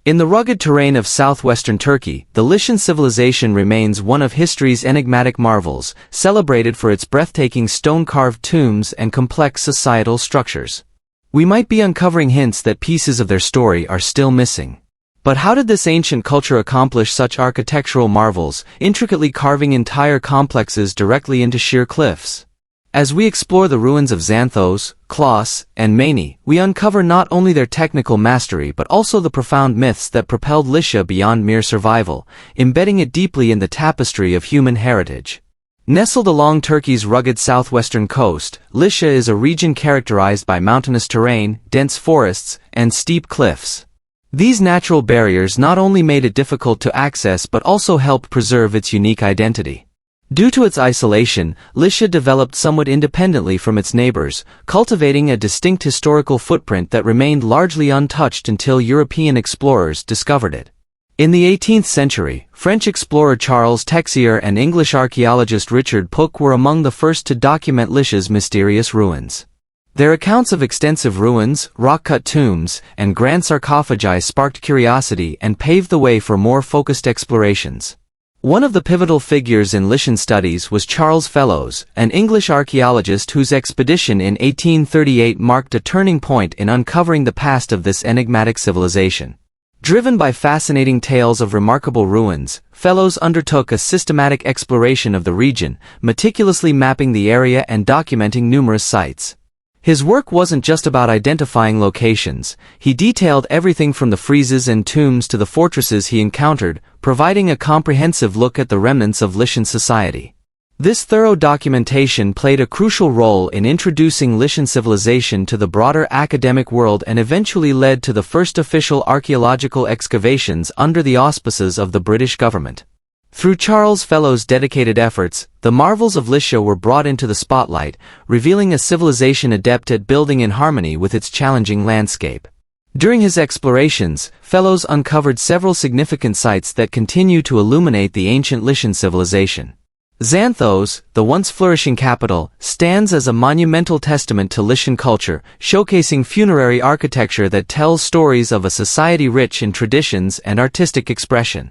In the rugged terrain of southwestern Turkey, the Lycian civilization remains one of history's enigmatic marvels, celebrated for its breathtaking stone-carved tombs and complex societal structures. We might be uncovering hints that pieces of their story are still missing. But how did this ancient culture accomplish such architectural marvels, intricately carving entire complexes directly into sheer cliffs? As we explore the ruins of Xanthos, Klos, and Mani, we uncover not only their technical mastery but also the profound myths that propelled Lycia beyond mere survival, embedding it deeply in the tapestry of human heritage. Nestled along Turkey's rugged southwestern coast, Lycia is a region characterized by mountainous terrain, dense forests, and steep cliffs. These natural barriers not only made it difficult to access but also helped preserve its unique identity. Due to its isolation, Lycia developed somewhat independently from its neighbors, cultivating a distinct historical footprint that remained largely untouched until European explorers discovered it. In the 18th century, French explorer Charles Texier and English archaeologist Richard Puck were among the first to document Lycia's mysterious ruins. Their accounts of extensive ruins, rock-cut tombs, and grand sarcophagi sparked curiosity and paved the way for more focused explorations. One of the pivotal figures in Lycian studies was Charles Fellows, an English archaeologist whose expedition in 1838 marked a turning point in uncovering the past of this enigmatic civilization. Driven by fascinating tales of remarkable ruins, Fellows undertook a systematic exploration of the region, meticulously mapping the area and documenting numerous sites. His work wasn't just about identifying locations. He detailed everything from the friezes and tombs to the fortresses he encountered, providing a comprehensive look at the remnants of Lycian society. This thorough documentation played a crucial role in introducing Lycian civilization to the broader academic world and eventually led to the first official archaeological excavations under the auspices of the British government. Through Charles Fellows' dedicated efforts, the marvels of Lycia were brought into the spotlight, revealing a civilization adept at building in harmony with its challenging landscape. During his explorations, Fellows uncovered several significant sites that continue to illuminate the ancient Lycian civilization. Xanthos, the once flourishing capital, stands as a monumental testament to Lycian culture, showcasing funerary architecture that tells stories of a society rich in traditions and artistic expression.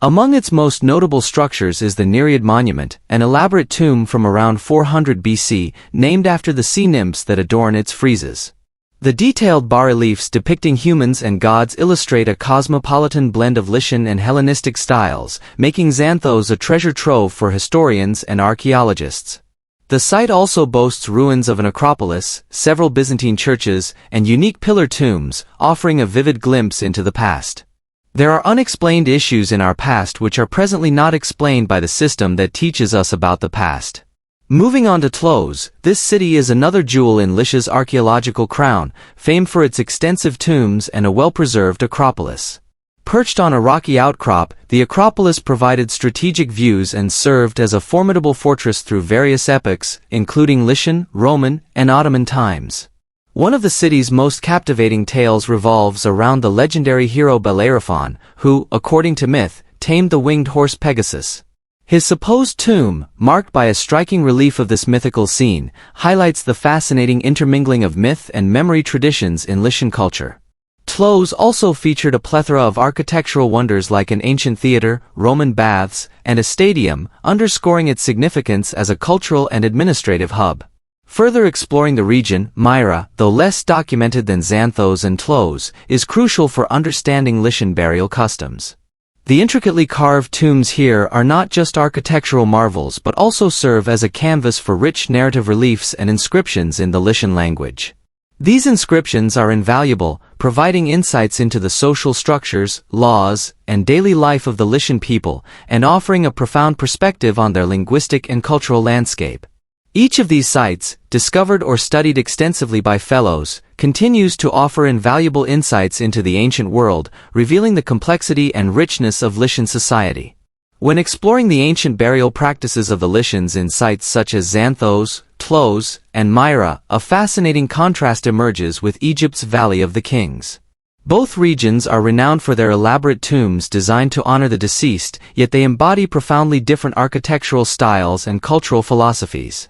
Among its most notable structures is the Nereid Monument, an elaborate tomb from around 400 BC, named after the sea nymphs that adorn its friezes. The detailed bas-reliefs depicting humans and gods illustrate a cosmopolitan blend of Lycian and Hellenistic styles, making Xanthos a treasure trove for historians and archaeologists. The site also boasts ruins of an acropolis, several Byzantine churches, and unique pillar tombs, offering a vivid glimpse into the past. There are unexplained issues in our past which are presently not explained by the system that teaches us about the past. Moving on to Tlos, this city is another jewel in Lycia's archaeological crown, famed for its extensive tombs and a well-preserved acropolis. Perched on a rocky outcrop, the Acropolis provided strategic views and served as a formidable fortress through various epochs, including Lycian, Roman, and Ottoman times. One of the city's most captivating tales revolves around the legendary hero Bellerophon, who, according to myth, tamed the winged horse Pegasus. His supposed tomb, marked by a striking relief of this mythical scene, highlights the fascinating intermingling of myth and memory traditions in Lycian culture. Tlos also featured a plethora of architectural wonders like an ancient theater, Roman baths, and a stadium, underscoring its significance as a cultural and administrative hub. Further exploring the region, Myra, though less documented than Xanthos and Tlos, is crucial for understanding Lycian burial customs. The intricately carved tombs here are not just architectural marvels but also serve as a canvas for rich narrative reliefs and inscriptions in the Lycian language. These inscriptions are invaluable, providing insights into the social structures, laws, and daily life of the Lycian people, and offering a profound perspective on their linguistic and cultural landscape. Each of these sites, discovered or studied extensively by Fellows, continues to offer invaluable insights into the ancient world, revealing the complexity and richness of Lycian society. When exploring the ancient burial practices of the Lycians in sites such as Xanthos, Tlos, and Myra, a fascinating contrast emerges with Egypt's Valley of the Kings. Both regions are renowned for their elaborate tombs designed to honor the deceased, yet they embody profoundly different architectural styles and cultural philosophies.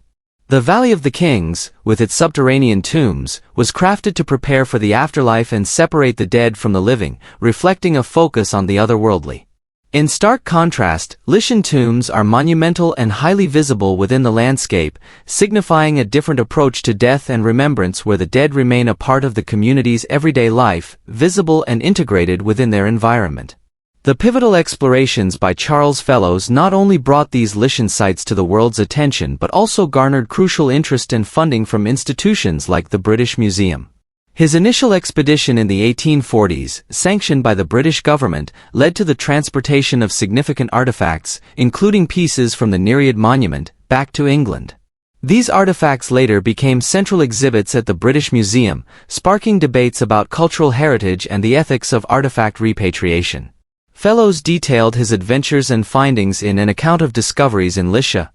The Valley of the Kings, with its subterranean tombs, was crafted to prepare for the afterlife and separate the dead from the living, reflecting a focus on the otherworldly. In stark contrast, Lycian tombs are monumental and highly visible within the landscape, signifying a different approach to death and remembrance where the dead remain a part of the community's everyday life, visible and integrated within their environment. The pivotal explorations by Charles Fellows not only brought these Lycian sites to the world's attention but also garnered crucial interest and funding from institutions like the British Museum. His initial expedition in the 1840s, sanctioned by the British government, led to the transportation of significant artifacts, including pieces from the Nereid Monument, back to England. These artifacts later became central exhibits at the British Museum, sparking debates about cultural heritage and the ethics of artifact repatriation. Fellows detailed his adventures and findings in An Account of Discoveries in Lycia,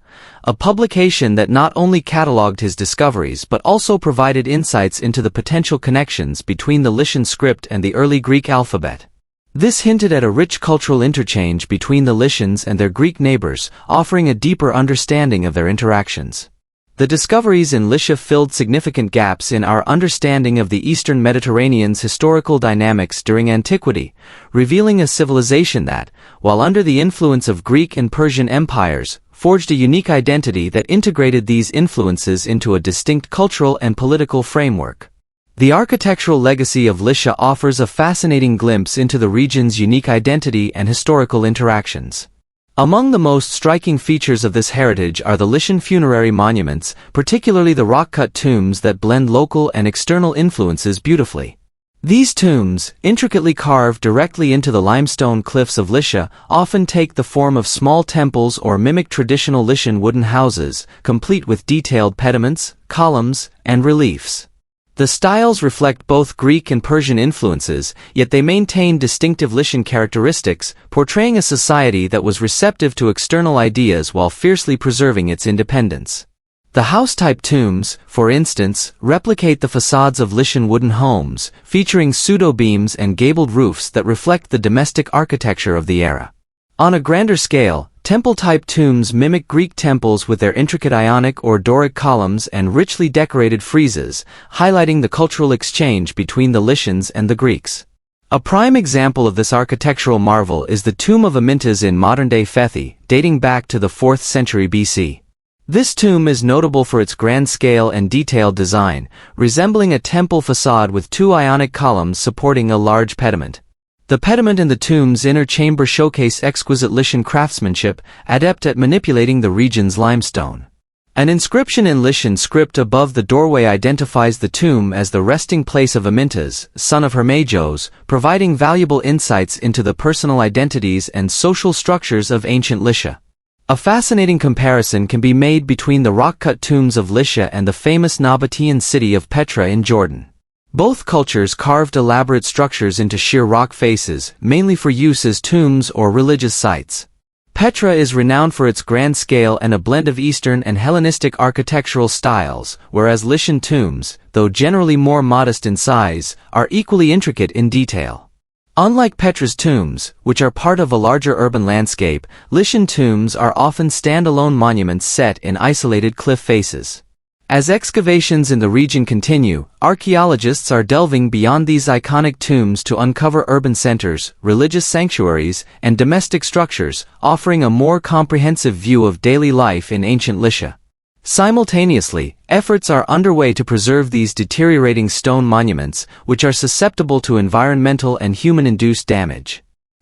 a publication that not only catalogued his discoveries but also provided insights into the potential connections between the Lycian script and the early Greek alphabet. This hinted at a rich cultural interchange between the Lycians and their Greek neighbors, offering a deeper understanding of their interactions. The discoveries in Lycia filled significant gaps in our understanding of the Eastern Mediterranean's historical dynamics during antiquity, revealing a civilization that, while under the influence of Greek and Persian empires, forged a unique identity that integrated these influences into a distinct cultural and political framework. The architectural legacy of Lycia offers a fascinating glimpse into the region's unique identity and historical interactions. Among the most striking features of this heritage are the Lycian funerary monuments, particularly the rock-cut tombs that blend local and external influences beautifully. These tombs, intricately carved directly into the limestone cliffs of Lycia, often take the form of small temples or mimic traditional Lycian wooden houses, complete with detailed pediments, columns, and reliefs. The styles reflect both Greek and Persian influences, yet they maintain distinctive Lycian characteristics, portraying a society that was receptive to external ideas while fiercely preserving its independence. The house-type tombs, for instance, replicate the facades of Lycian wooden homes, featuring pseudo-beams and gabled roofs that reflect the domestic architecture of the era. On a grander scale, temple-type tombs mimic Greek temples with their intricate Ionic or Doric columns and richly decorated friezes, highlighting the cultural exchange between the Lycians and the Greeks. A prime example of this architectural marvel is the tomb of Amyntas in modern-day Fethi, dating back to the 4th century BC. This tomb is notable for its grand scale and detailed design, resembling a temple facade with 2 Ionic columns supporting a large pediment. The pediment and the tomb's inner chamber showcase exquisite Lycian craftsmanship, adept at manipulating the region's limestone. An inscription in Lycian script above the doorway identifies the tomb as the resting place of Amyntas, son of Hermeios, providing valuable insights into the personal identities and social structures of ancient Lycia. A fascinating comparison can be made between the rock-cut tombs of Lycia and the famous Nabatean city of Petra in Jordan. Both cultures carved elaborate structures into sheer rock faces, mainly for use as tombs or religious sites. Petra is renowned for its grand scale and a blend of Eastern and Hellenistic architectural styles, whereas Lycian tombs, though generally more modest in size, are equally intricate in detail. Unlike Petra's tombs, which are part of a larger urban landscape, Lycian tombs are often standalone monuments set in isolated cliff faces. As excavations in the region continue, archaeologists are delving beyond these iconic tombs to uncover urban centers, religious sanctuaries, and domestic structures, offering a more comprehensive view of daily life in ancient Lycia. Simultaneously, efforts are underway to preserve these deteriorating stone monuments, which are susceptible to environmental and human-induced damage.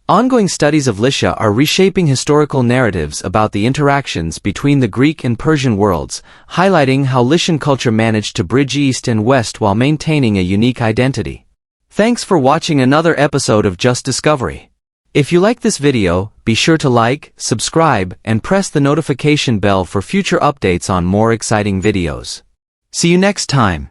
Ongoing studies of Lycia are reshaping historical narratives about the interactions between the Greek and Persian worlds, highlighting how Lycian culture managed to bridge East and West while maintaining a unique identity. Thanks for watching another episode of Just Discovery. If you like this video, be sure to like, subscribe, and press the notification bell for future updates on more exciting videos. See you next time.